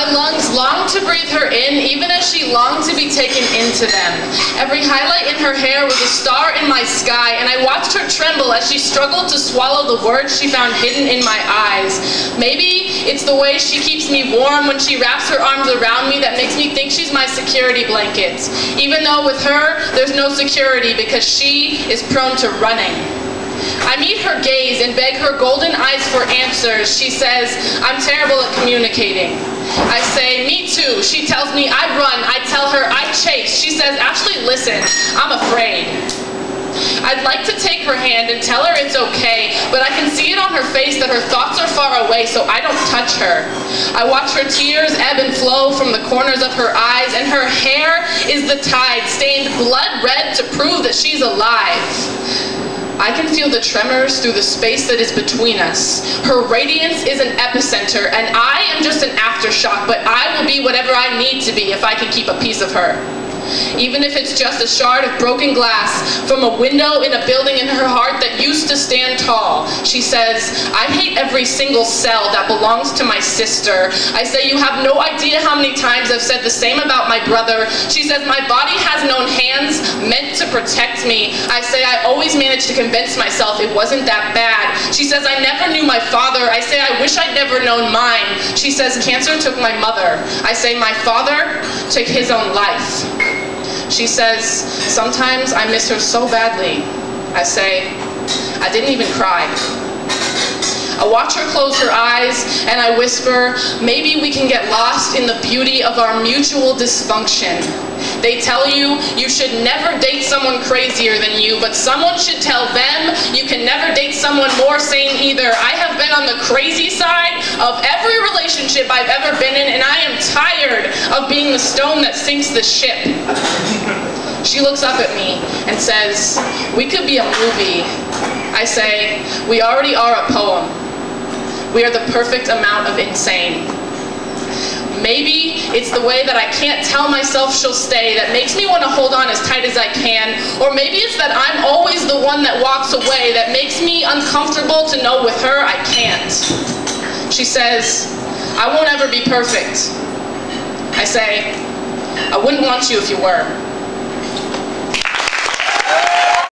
My lungs longed to breathe her in, even as she longed to be taken into them. Every highlight in her hair was a star in my sky, and I watched her tremble as she struggled to swallow the words she found hidden in my eyes. Maybe it's the way she keeps me warm when she wraps her arms around me that makes me think she's my security blanket. Even though with her, there's no security because she is prone to running. I meet her gaze and beg her golden eyes for answers. She says, I'm terrible at communicating. I say, me too. She tells me I run. I tell her I chase. She says, actually listen, I'm afraid. I'd like to take her hand and tell her it's okay, but I can see it on her face that her thoughts are far away, so I don't touch her. I watch her tears ebb and flow from the corners of her eyes, and her hair is the tide, stained blood red to prove that she's alive. I can feel the tremors through the space that is between us. Her radiance is an epicenter, and I am just an aftershock, but I will be whatever I need to be if I can keep a piece of her. Even if it's just a shard of broken glass from a window in a building in her heart that used to stand tall. She says, I hate every single cell that belongs to my sister. I say, you have no idea how many times I've said the same about my brother. She says, my body has known hands meant to protect me. I say, I always managed to convince myself it wasn't that bad. She says, I never knew my father. I say, I wish I'd never known mine. She says, cancer took my mother. I say, my father took his own life. She says, sometimes I miss her so badly. I say, I didn't even cry. I watch her close her eyes and I whisper, maybe we can get lost in the beauty of our mutual dysfunction. They tell you you should never date someone crazier than you, but someone should tell them you can never date someone more sane either. I have been on the crazy side of every relationship I've ever been in, and I am tired of being the stone that sinks the ship. She looks up at me and says, we could be a movie. I say, we already are a poem. We are the perfect amount of insane. Maybe it's the way that I can't tell myself she'll stay that makes me want to hold on as tight as I can, or maybe it's that I'm always the one that walks away that makes me uncomfortable to know with her I can't. She says, I won't ever be perfect. I say, I wouldn't want you if you were.